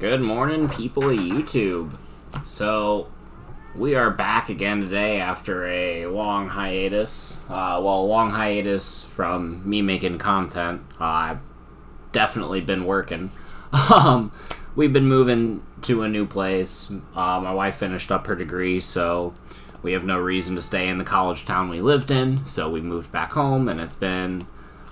Good morning, people of YouTube. So, we are back again today after a long hiatus. A long hiatus from me making content. I've definitely been working. We've been moving to a new place. My wife finished up her degree, so we have no reason to stay in the college town we lived in. So we moved back home, and it's been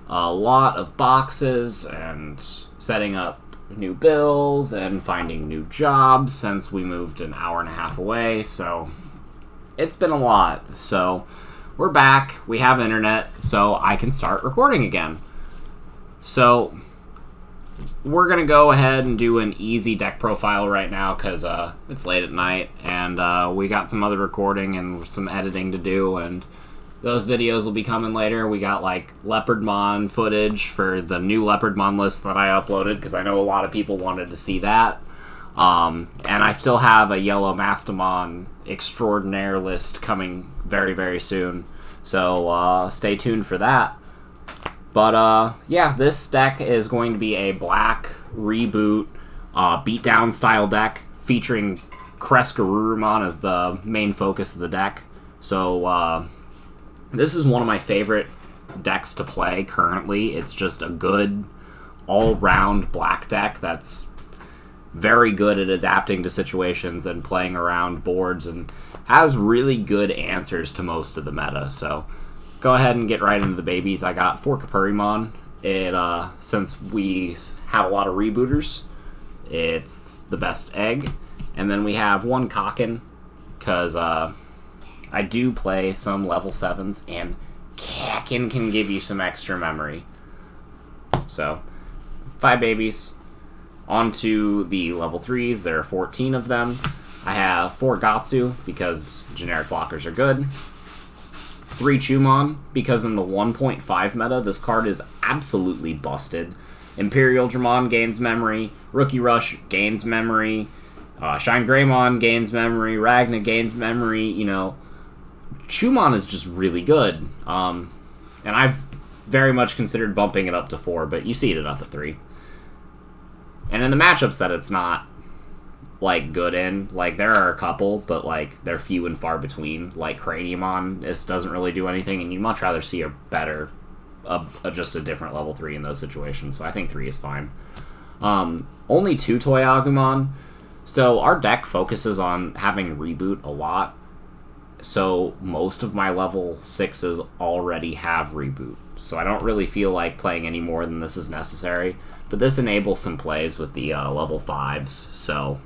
a lot of boxes and setting up new bills and finding new jobs since we moved an hour and a half away. So it's been a lot. So we're back. We have internet, so I can start recording again. So we're going to go ahead and do an easy deck profile right now because it's late at night, and we got some other recording and some editing to do, and those videos will be coming later. We got like Leopardmon footage for the new Leopardmon list that I uploaded because I know a lot of people wanted to see that. And I still have a Yellow Mastamon Extraordinaire list coming very, very soon. So stay tuned for that. But yeah, this deck is going to be a black reboot beatdown style deck featuring Cresgarurumon as the main focus of the deck. So this is one of my favorite decks to play currently. It's just a good all-round black deck that's very good at adapting to situations and playing around boards and has really good answers to most of the meta. So go ahead and get right into the babies. I got 4 Capurimon. Since we have a lot of rebooters, it's the best egg. And then we have 1 Kakin, because I do play some level 7s, and Kakin can give you some extra memory. So, 5 babies. On to the level 3s. There are 14 of them. I have 4 Gatsu, because generic blockers are good. 3 Chumon, because in the 1.5 meta, this card is absolutely busted. Imperial Dramon gains memory. Rookie Rush gains memory. Shine Greymon gains memory. Ragna gains memory. You know, Chumon is just really good. And I've very much considered bumping it up to 4, but you see it enough at 3. And in the matchups that it's not, like, good in, like, there are a couple, but, like, they're few and far between. Like, Craniumon, this doesn't really do anything, and you'd much rather see a better, just a different level 3 in those situations, so I think 3 is fine. Only 2 Toyagumon, so our deck focuses on having reboot a lot, so most of my level 6s already have reboot, so I don't really feel like playing any more than this is necessary, but this enables some plays with the level 5s, so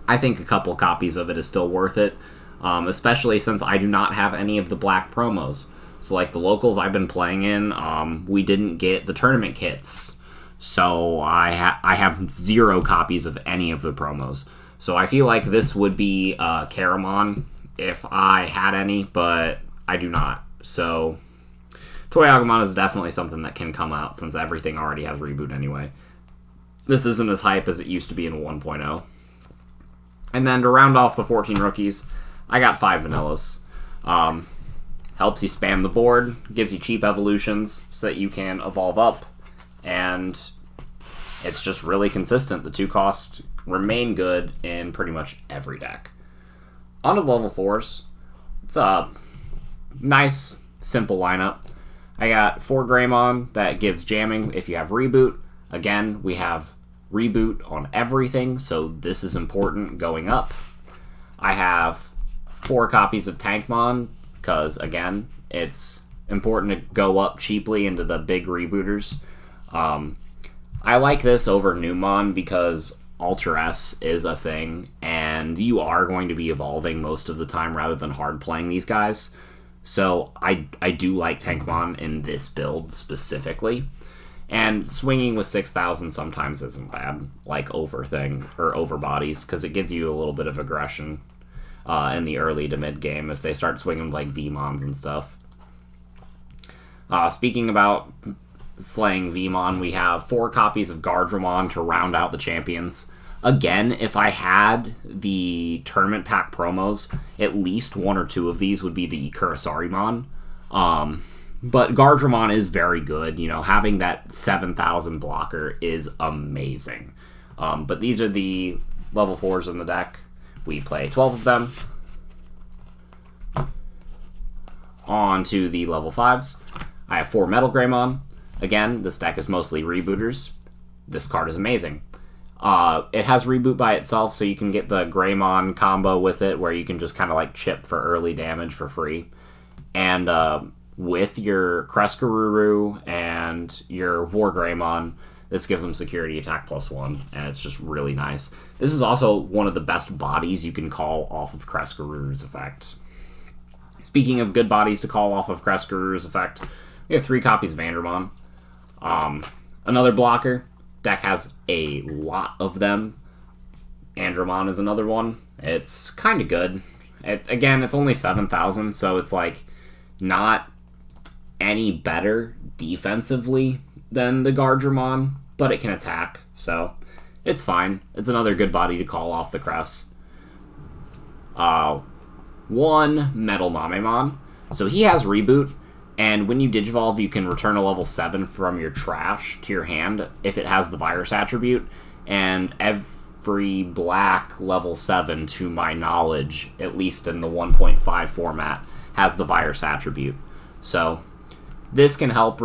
I think a couple copies of it is still worth it, especially since I do not have any of the black promos. So like the locals I've been playing in, we didn't get the tournament kits, so I have 0 copies of any of the promos. So I feel like this would be Caramon if I had any, but I do not. So Toyagumon is definitely something that can come out since everything already has reboot anyway. This isn't as hype as it used to be in 1.0. And then to round off the 14 rookies, I got 5 vanillas. Helps you spam the board, gives you cheap evolutions so that you can evolve up, and it's just really consistent. The 2 costs remain good in pretty much every deck. On to the level 4s. It's a nice, simple lineup. I got 4 Greymon that gives jamming if you have reboot. Again, we have reboot on everything, so this is important going up. I have 4 copies of Tankmon, because, again, it's important to go up cheaply into the big rebooters. I like this over Numon because Ultra S is a thing, and you are going to be evolving most of the time rather than hard playing these guys. So I do like Tankmon in this build specifically. And swinging with 6,000 sometimes isn't bad, like over bodies, because it gives you a little bit of aggression in the early to mid game if they start swinging like Vmons and stuff. Speaking about slaying Vmon, we have 4 copies of Gardramon to round out the champions. Again, if I had the tournament pack promos, at least 1 or 2 of these would be the Cresgarurumon. But Gardramon is very good. You know, having that 7,000 blocker is amazing. But these are the level 4s in the deck. We play 12 of them. On to the level 5s. I have 4 Metal Greymon. Again, this deck is mostly rebooters. This card is amazing. It has reboot by itself, so you can get the Greymon combo with it, where you can just kind of like chip for early damage for free. And with your Cresgaruru and your War Greymon, this gives them security attack +1, and it's just really nice. This is also one of the best bodies you can call off of Cresgaruru's effect. Speaking of good bodies to call off of Cresgaruru's effect, we have 3 copies of Vanderbon. Another blocker. Deck has a lot of them. Andromon is another one. It's kind of good. It's only 7,000, so it's like not any better defensively than the Gardramon, but it can attack, so it's fine. It's another good body to call off the Cress. 1 Metal Mamemon. So he has reboot, and when you Digivolve, you can return a level 7 from your trash to your hand if it has the virus attribute, and every black level 7, to my knowledge, at least in the 1.5 format, has the virus attribute. So this can help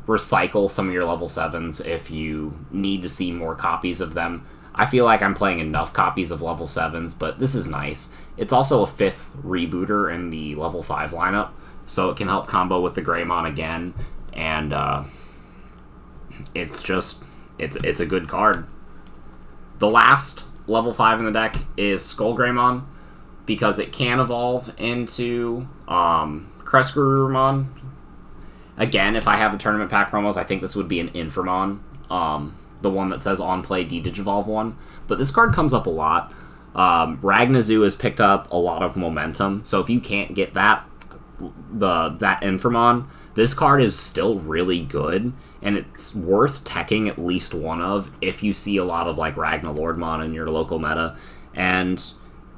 recycle some of your level 7s if you need to see more copies of them. I feel like I'm playing enough copies of level 7s, but this is nice. It's also a 5th rebooter in the level 5 lineup, so it can help combo with the Greymon again, and it's a good card. The last level 5 in the deck is Skull Greymon, because it can evolve into Cresgarurumon. Again, if I have the tournament pack promos, I think this would be an Infamon, the one that says on play D-Digivolve 1. But this card comes up a lot. Ragnazu has picked up a lot of momentum, so if you can't get that Infamon, this card is still really good, and it's worth teching at least one of if you see a lot of like Ragnalordmon in your local meta. And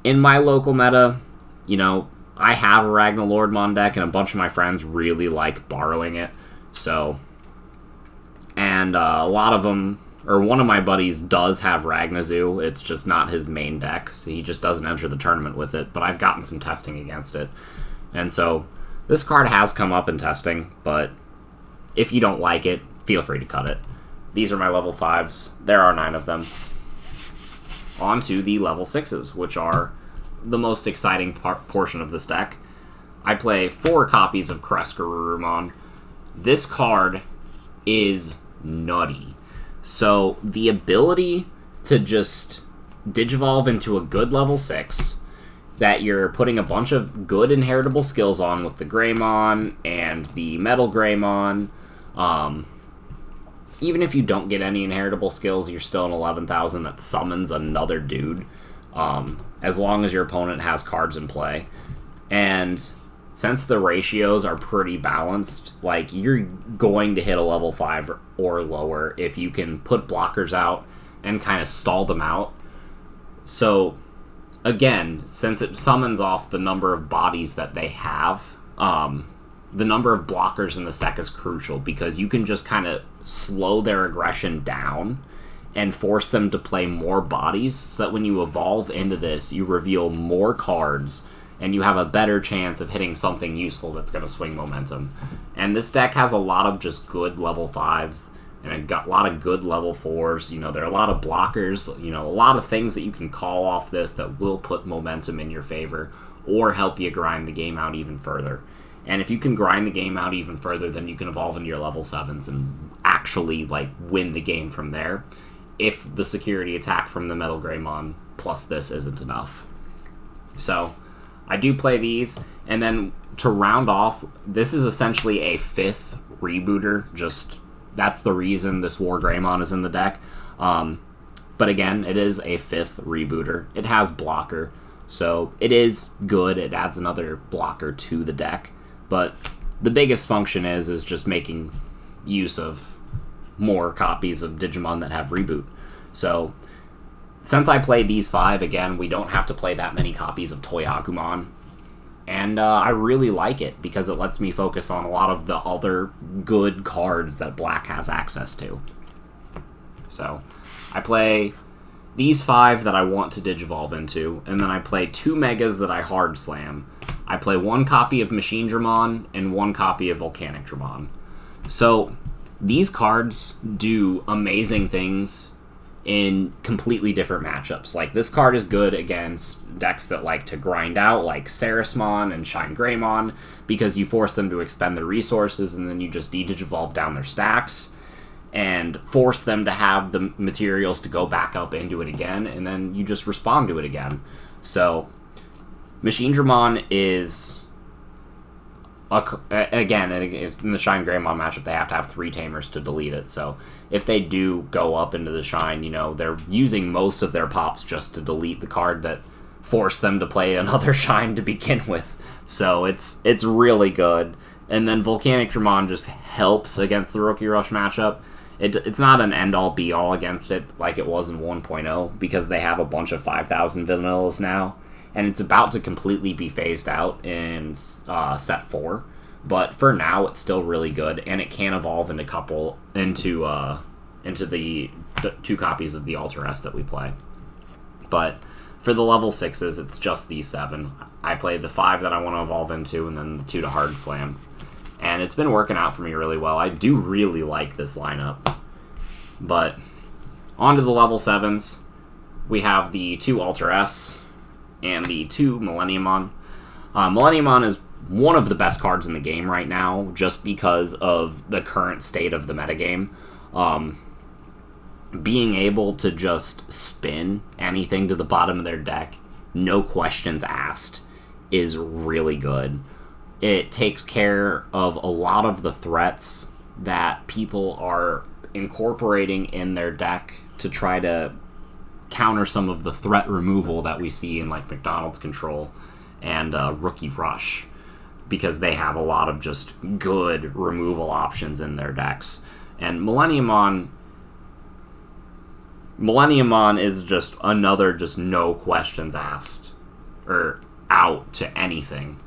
in my local meta, you know, I have a Ragnalordmon deck, and a bunch of my friends really like borrowing it. So, and a lot of them, or one of my buddies does have Ragnazu. It's just not his main deck, so he just doesn't enter the tournament with it. But I've gotten some testing against it. And so this card has come up in testing, but if you don't like it, feel free to cut it. These are my level 5s. There are 9 of them. On to the level 6s, which are the most exciting portion of this deck. I play 4 copies of Cresgarurumon. This card is nutty. So the ability to just Digivolve into a good level 6 that you're putting a bunch of good inheritable skills on with the Greymon and the Metal Greymon. Even if you don't get any inheritable skills, you're still an 11,000 that summons another dude, as long as your opponent has cards in play. And since the ratios are pretty balanced, like, you're going to hit a level 5 or lower if you can put blockers out and kind of stall them out. So, again, since it summons off the number of bodies that they have, the number of blockers in this deck is crucial, because you can just kind of slow their aggression down and force them to play more bodies, so that when you evolve into this, you reveal more cards, and you have a better chance of hitting something useful that's going to swing momentum. And this deck has a lot of just good level 5s, and a lot of good level 4s. You know, there are a lot of blockers, you know, a lot of things that you can call off this that will put momentum in your favor, or help you grind the game out even further. And if you can grind the game out even further, then you can evolve into your level 7s and actually, like, win the game from there, if the security attack from the Metal Greymon plus this isn't enough. So, I do play these, and then to round off, this is essentially a 5th rebooter. Just, that's the reason this War Greymon is in the deck. But again, it is a 5th rebooter. It has blocker, so it is good. It adds another blocker to the deck. But the biggest function is just making use of more copies of Digimon that have reboot. So, since I played these 5, again, we don't have to play that many copies of Toyagumon. And I really like it, because it lets me focus on a lot of the other good cards that Black has access to. So, I play these 5 that I want to Digivolve into, and then I play 2 Megas that I Hard Slam. I play 1 copy of Machinedramon and 1 copy of Volcanicdramon. So, these cards do amazing things in completely different matchups. Like, this card is good against decks that like to grind out, like Sarismon and Shine Greymon, because you force them to expend their resources, and then you just de-Digivolve down their stacks, and force them to have the materials to go back up into it again, and then you just respond to it again. So, Machinedramon is... Again, in the Shine Greymon matchup, they have to have 3 Tamers to delete it, so if they do go up into the Shine, you know, they're using most of their pops just to delete the card that forced them to play another Shine to begin with. So it's really good. And then Volcanicdramon just helps against the Rookie Rush matchup. It's not an end-all, be-all against it like it was in 1.0, because they have a bunch of 5,000 vanillas now, and it's about to completely be phased out in set 4. But for now, it's still really good, and it can evolve into the 2 copies of the Alter S that we play. But for the level 6s, it's just these 7. I play the 5 that I want to evolve into, and then the 2 to Hard Slam. And it's been working out for me really well. I do really like this lineup. But on to the level 7s. We have the 2 Alter S and the 2 Millenniumon. Millenniumon is one of the best cards in the game right now, just because of the current state of the metagame. Being able to just spin anything to the bottom of their deck, no questions asked, is really good. It takes care of a lot of the threats that people are incorporating in their deck to try to counter some of the threat removal that we see in like McDonald's Control and Rookie Rush, because they have a lot of just good removal options in their decks. And Millenniumon is just another just no questions asked or out to anything.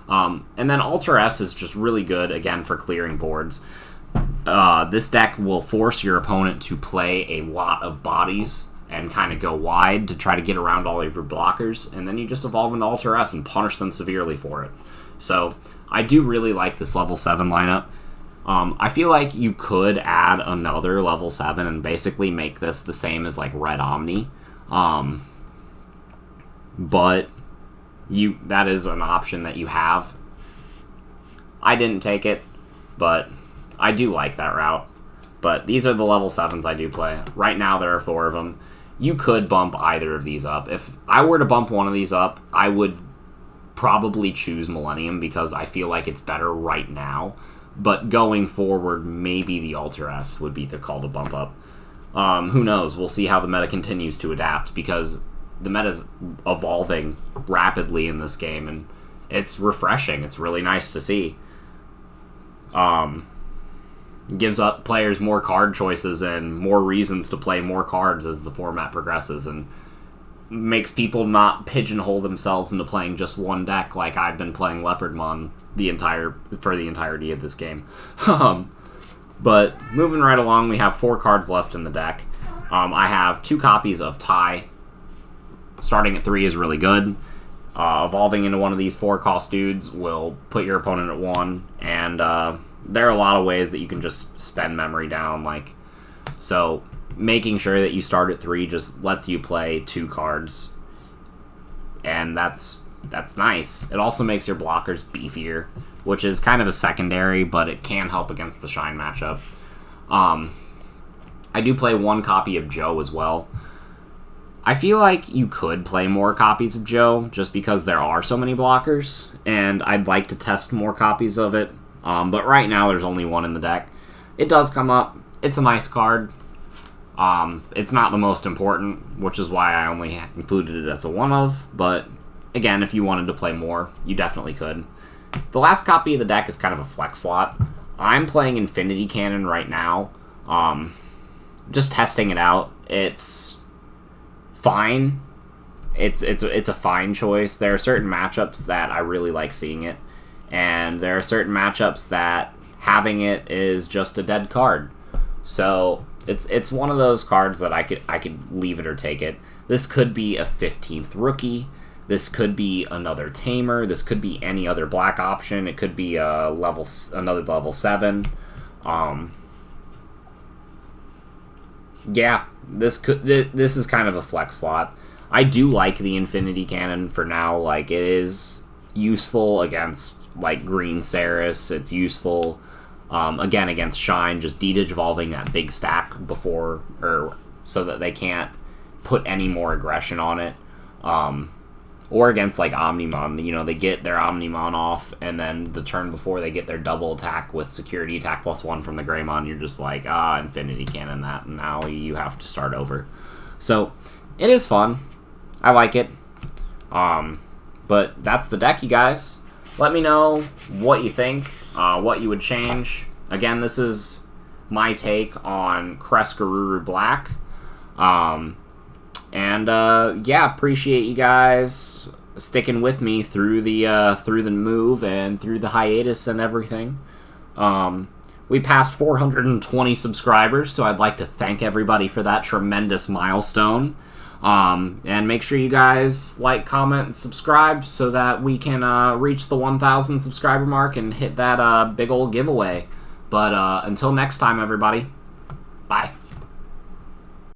And then Alter S is just really good, again, for clearing boards. This deck will force your opponent to play a lot of bodies and kind of go wide to try to get around all of your blockers, and then you just evolve into Alter S and punish them severely for it. So, I do really like this level 7 lineup. I feel like you could add another level 7 and basically make this the same as like Red Omni. But that is an option that you have. I didn't take it, but I do like that route. But these are the level 7s I do play. Right now there are 4 of them. You could bump either of these up. If I were to bump one of these up, I would probably choose Millennium because I feel like it's better right now. But going forward, maybe the Alter S would be the call to bump up. Who knows? We'll see how the meta continues to adapt, because the meta's evolving rapidly in this game, and it's refreshing. It's really nice to see. Gives up players more card choices and more reasons to play more cards as the format progresses, and makes people not pigeonhole themselves into playing just one deck like I've been playing Leopardmon for the entirety of this game. But moving right along, we have 4 cards left in the deck. I have 2 copies of Tai. Starting at 3 is really good. Evolving into one of these 4-cost dudes will put your opponent at 1, and there are a lot of ways that you can just spend memory down. So making sure that you start at 3 just lets you play 2 cards, and that's nice. It also makes your blockers beefier, which is kind of a secondary, but it can help against the Shine matchup. I do play 1 copy of Joe as well. I feel like you could play more copies of Joe just because there are so many blockers, and I'd like to test more copies of it. But right now there's only 1 in the deck. It does come up. It's a nice card. It's not the most important, which is why I only included it as a one-of, but again, if you wanted to play more, you definitely could. The last copy of the deck is kind of a flex slot. I'm playing Infinity Cannon right now. Just testing it out. It's fine. It's a fine choice. There are certain matchups that I really like seeing it, and there are certain matchups that having it is just a dead card. So It's one of those cards that I could leave it or take it. This could be a 15th rookie. This could be another Tamer. This could be any other black option. It could be another level 7. Yeah, this is kind of a flex slot. I do like the Infinity Cannon for now. Like, it is useful against like green Saris. It's useful again against Shine, just de-digivolving that big stack before, or so that they can't put any more aggression on it. Or against like Omnimon, you know, they get their Omnimon off, and then the turn before they get their double attack with security attack +1 from the Greymon. You're just like, Infinity Cannon that, and now you have to start over. So it is fun. I like it. But that's the deck, you guys. Let me know what you think, what you would change. Again, this is my take on Cresgaruru Black. Yeah, appreciate you guys sticking with me through the move and through the hiatus and everything. We passed 420 subscribers, so I'd like to thank everybody for that tremendous milestone. And make sure you guys like, comment, and subscribe so that we can reach the 1,000 subscriber mark and hit that big old giveaway. But until next time, everybody.